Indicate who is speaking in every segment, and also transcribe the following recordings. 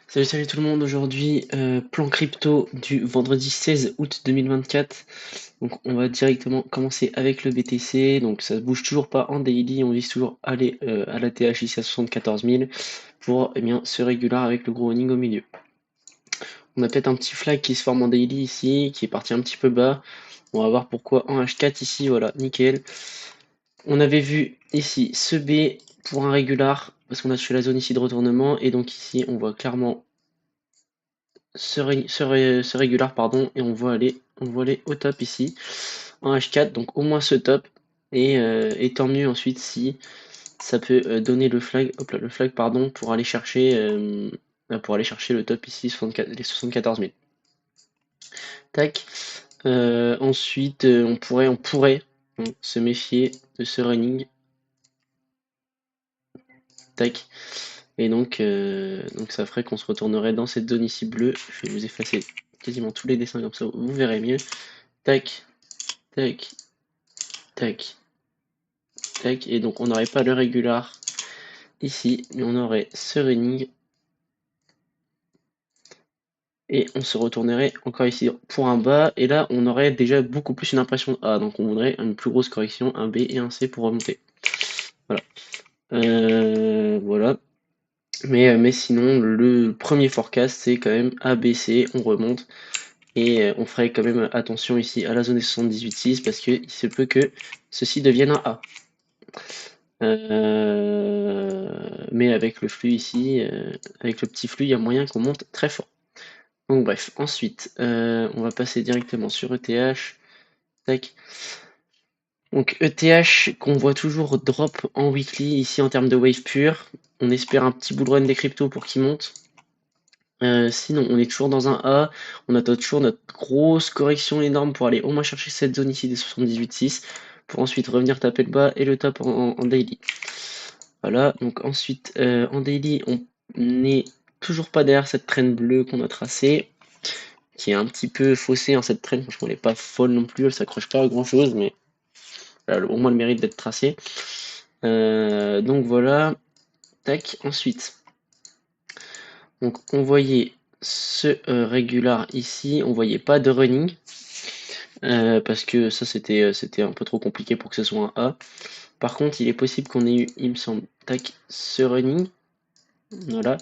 Speaker 1: Salut tout le monde, aujourd'hui plan crypto du vendredi 16 août 2024. Donc on va directement commencer avec le BTC, donc ça bouge toujours pas en daily, on vise toujours aller à la TH ici à 74 000 pour bien se réguler avec le gros running au milieu. On a peut-être un petit flag qui se forme en daily ici, qui est parti un petit peu bas, on va voir pourquoi en H4 ici, voilà, nickel. On avait vu ici ce B pour un régular, parce qu'on a touché la zone ici de retournement, et donc ici on voit clairement ce régular, pardon, et on voit aller au top ici en H4, donc au moins ce top, et tant mieux ensuite si ça peut donner le flag, hop là, le flag pardon, pour aller chercher le top ici, 64, les 74 000. Tac. Ensuite, on pourrait se méfier de ce running. Tac. Et donc ça ferait qu'on se retournerait dans cette zone ici bleue. Je vais vous effacer quasiment tous les dessins comme ça, vous verrez mieux. Tac, tac, tac, tac. Et donc on n'aurait pas le régular ici, mais on aurait ce running. Et on se retournerait encore ici pour un bas. Et là, on aurait déjà beaucoup plus une impression de A. Donc on voudrait une plus grosse correction, un B et un C pour remonter. Voilà. Voilà. Mais sinon, le premier forecast, c'est quand même A, B, C. On remonte. Et on ferait quand même attention ici à la zone des 78,6 parce qu'il se peut que ceci devienne un A. Mais avec le flux ici, avec le petit flux, il y a moyen qu'on monte très fort. Donc bref, ensuite, on va passer directement sur ETH. Tac. Donc ETH qu'on voit toujours drop en weekly ici en termes de wave pure. On espère un petit bull run des cryptos pour qu'il monte. Sinon, on est toujours dans un A. On attend toujours notre grosse correction énorme pour aller au moins chercher cette zone ici des 78,6 pour ensuite revenir taper le bas et le top en daily. Voilà, donc ensuite en daily, on n'est toujours pas derrière cette traîne bleue qu'on a tracée, qui est un petit peu faussée, hein, cette traîne, franchement, elle n'est pas folle non plus, elle s'accroche pas à grand chose, mais elle a au moins le mérite d'être tracée. Donc voilà, tac, ensuite. Donc on voyait ce régular ici, on voyait pas de running, parce que ça c'était un peu trop compliqué pour que ce soit un A. Par contre, il est possible qu'on ait eu, il me semble, tac, ce running. Voilà.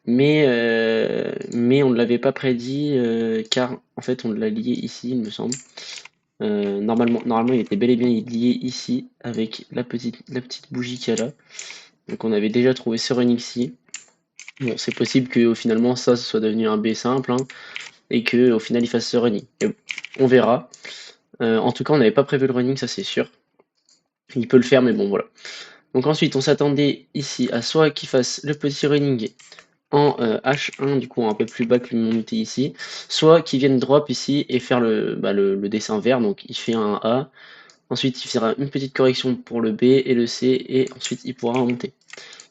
Speaker 1: Mais on ne l'avait pas prédit car en fait on l'a lié ici, il me semble. Normalement, il était bel et bien lié ici avec la petite bougie qu'il y a là. Donc on avait déjà trouvé ce running ici. Bon, c'est possible que finalement ça soit devenu un B simple, hein, et que au final il fasse ce running. On verra. En tout cas, on n'avait pas prévu le running, ça c'est sûr. Il peut le faire, mais bon voilà. Donc ensuite, on s'attendait ici à soit qu'il fasse le petit running en H1, du coup un peu plus bas que mon outil ici, soit qu'il vienne drop ici et faire le dessin vert, donc il fait un A, ensuite il fera une petite correction pour le B et le C, et ensuite il pourra remonter.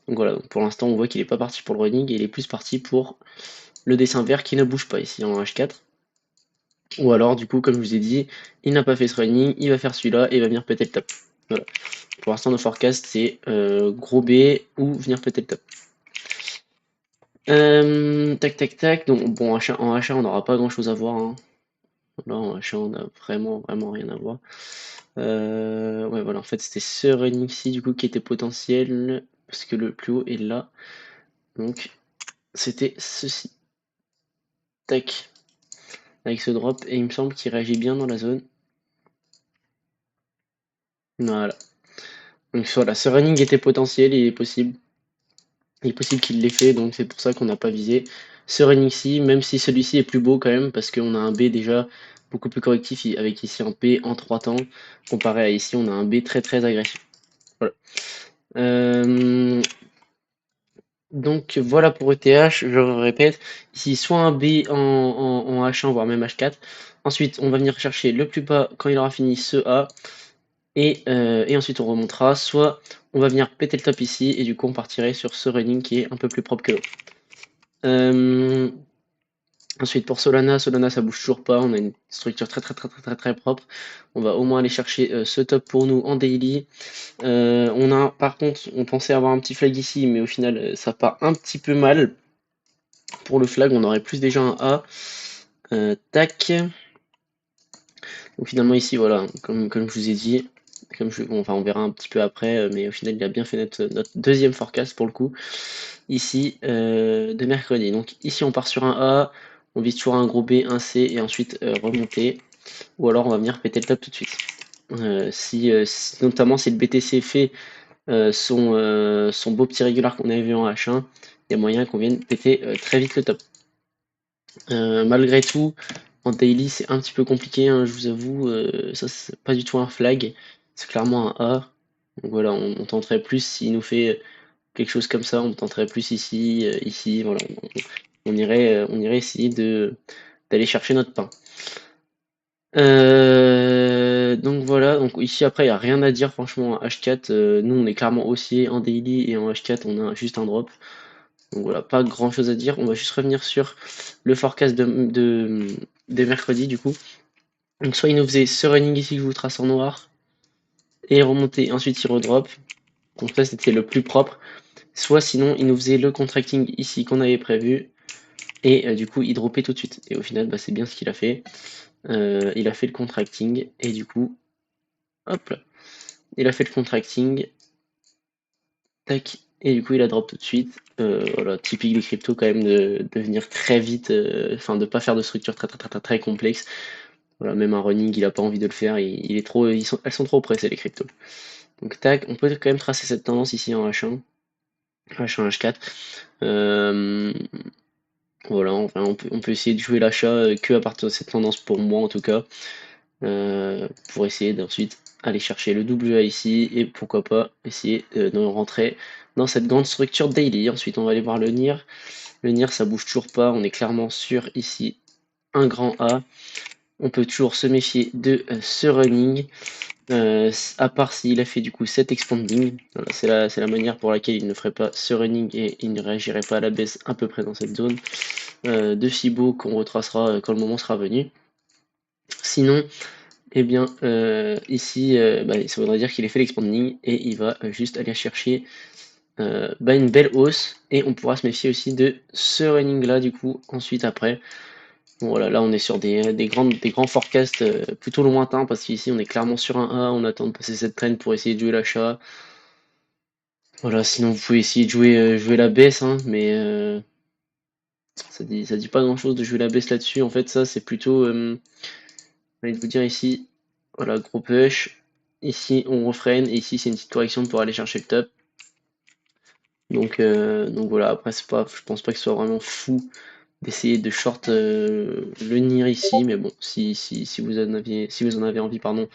Speaker 1: Donc voilà, donc pour l'instant on voit qu'il n'est pas parti pour le running, et il est plus parti pour le dessin vert qui ne bouge pas ici en H4. Ou alors du coup, comme je vous ai dit, il n'a pas fait ce running, il va faire celui-là et il va venir péter le top. Voilà. Pour l'instant, nos forecasts, c'est gros B ou venir péter le top. Tac, tac, tac. Donc, bon, en achat, on n'aura pas grand-chose à voir, hein. Là, en achat, on a vraiment rien à voir. Ouais, voilà, en fait, c'était ce running-ci, du coup, qui était potentiel, parce que le plus haut est là. Donc, c'était ceci. Tac. Avec ce drop, et il me semble qu'il réagit bien dans la zone. Voilà. Donc voilà, ce running était potentiel, il est possible. Il est possible qu'il l'ait fait, donc c'est pour ça qu'on n'a pas visé ce running-ci, même si celui-ci est plus beau quand même, parce qu'on a un B déjà beaucoup plus correctif, avec ici un P en 3 temps, comparé à ici, on a un B très agressif. Voilà. Donc voilà pour ETH, je répète, ici soit un B en H1, voire même H4. Ensuite, on va venir chercher le plus bas quand il aura fini ce A, et ensuite on remontera, soit on va venir péter le top ici, et du coup on partirait sur ce running qui est un peu plus propre que l'autre. Ensuite pour Solana, ça bouge toujours pas, on a une structure très propre. On va au moins aller chercher ce top pour nous en daily. Par contre, on pensait avoir un petit flag ici, mais au final ça part un petit peu mal. Pour le flag, on aurait plus déjà un A. Tac. Donc finalement ici, voilà, comme je vous ai dit, enfin on verra un petit peu après, mais au final il a bien fait notre deuxième forecast pour le coup, ici, de mercredi. Donc ici on part sur un A, on vise toujours un gros B, un C, et ensuite remonter, ou alors on va venir péter le top tout de suite. Notamment si le BTC fait son beau petit régular qu'on avait vu en H1, il y a moyen qu'on vienne péter très vite le top. Malgré tout, en daily, c'est un petit peu compliqué, hein, je vous avoue. Ça, c'est pas du tout un flag. C'est clairement un A. Donc voilà, on tenterait plus s'il nous fait quelque chose comme ça. On tenterait plus ici, ici. Voilà, on irait essayer d'aller chercher notre pain. Donc voilà, donc ici après il n'y a rien à dire franchement en H4, nous on est clairement haussier en daily et en H4 on a juste un drop. Donc voilà, pas grand chose à dire. On va juste revenir sur le forecast de mercredi du coup. Donc soit il nous faisait ce running ici que je vous trace en noir et remonter, ensuite il redrop. Donc ça c'était le plus propre. Soit sinon il nous faisait le contracting ici qu'on avait prévu et du coup il dropait tout de suite. Et au final bah, c'est bien ce qu'il a fait. Il a fait le contracting et du coup, hop là, il a fait le contracting. Tac. Et du coup, il a drop tout de suite. Voilà, typique des cryptos quand même de venir très vite, enfin de pas faire de structure très complexe. Voilà, même un running, il a pas envie de le faire. Il est trop, elles sont trop pressées les cryptos. Donc tac, on peut quand même tracer cette tendance ici en H1, H1, H4. Voilà, enfin, on peut essayer de jouer l'achat que à partir de cette tendance pour moi en tout cas, pour essayer d'ensuite aller chercher le WA ici et pourquoi pas essayer de rentrer dans cette grande structure daily. Ensuite on va aller voir le NIR. Le NIR ça bouge toujours pas, on est clairement sur ici un grand A. On peut toujours se méfier de ce running, à part s'il a fait du coup cet expanding. Voilà, c'est la manière pour laquelle il ne ferait pas ce running et il ne réagirait pas à la baisse à peu près dans cette zone de Fibo qu'on retracera quand le moment sera venu. Sinon, eh bien, ici, bah, ça voudrait dire qu'il ait fait l'expanding et il va juste aller chercher bah, une belle hausse et on pourra se méfier aussi de ce running là du coup ensuite après. Bon, voilà, là on est sur des grands forecasts plutôt lointains parce qu'ici on est clairement sur un A, on attend de passer cette traîne pour essayer de jouer l'achat. Voilà, sinon vous pouvez essayer de jouer la baisse, hein, mais ça dit pas grand chose de jouer la baisse là-dessus. En fait, ça c'est plutôt, j'ai envie de vous dire ici, voilà, gros push. Ici on refraine et ici c'est une petite correction pour aller chercher le top. Donc voilà, après je pense pas que ce soit vraiment fou d'essayer de short le NIR ici, mais bon, si vous en avez envie, pardon,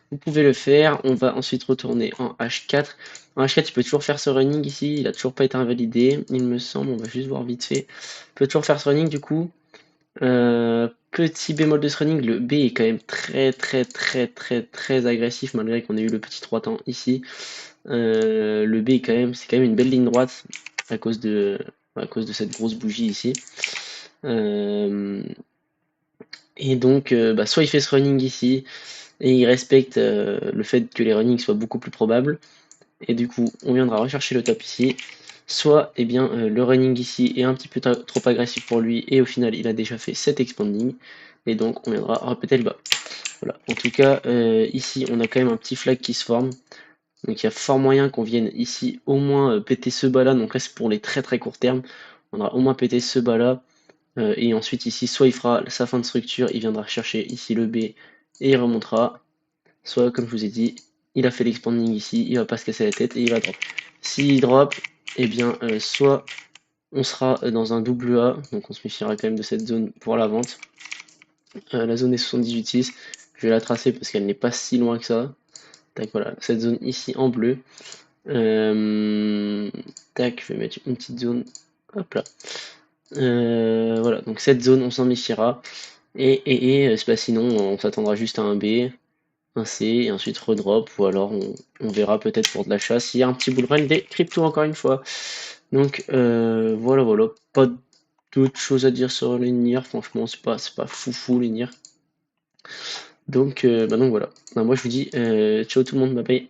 Speaker 1: vous pouvez le faire. On va ensuite retourner en H4. En H4, il peut toujours faire ce running ici, il a toujours pas été invalidé, il me semble, on va juste voir vite fait. Il peut toujours faire ce running du coup. Petit bémol de ce running, le B est quand même très agressif malgré qu'on ait eu le petit 3 temps ici. Le B est c'est quand même une belle ligne droite à cause de cette grosse bougie ici. Et donc, bah, soit il fait ce running ici et il respecte le fait que les runnings soient beaucoup plus probables. Et du coup, on viendra rechercher le top ici. Soit, eh bien, le running ici est un petit peu trop agressif pour lui et au final, il a déjà fait cet expanding. Et donc, on viendra répéter le bas. Voilà. En tout cas, ici, on a quand même un petit flag qui se forme. Donc, il y a fort moyen qu'on vienne ici au moins péter ce bas là. Donc là, c'est pour les très court terme. On aura au moins pété ce bas là. Et ensuite ici, soit il fera sa fin de structure, il viendra chercher ici le B et il remontera. Soit, comme je vous ai dit, il a fait l'expanding ici, il va pas se casser la tête et il va drop. S'il drop, eh bien, soit on sera dans un double A, donc on se méfiera quand même de cette zone pour la vente. La zone est 78,6, je vais la tracer parce qu'elle n'est pas si loin que ça. Tac, voilà, cette zone ici en bleu. Tac, je vais mettre une petite zone, hop là. Voilà, donc cette zone, on s'en méfiera. Et bah, sinon, on s'attendra juste à un B, un C, et ensuite redrop, ou alors on verra peut-être pour de l'achat s'il y a un petit bull run des cryptos encore une fois. Donc voilà, pas d'autre chose à dire sur les NIR, franchement, c'est pas fou les NIR. Donc voilà. Bah, moi je vous dis ciao tout le monde, bye bye.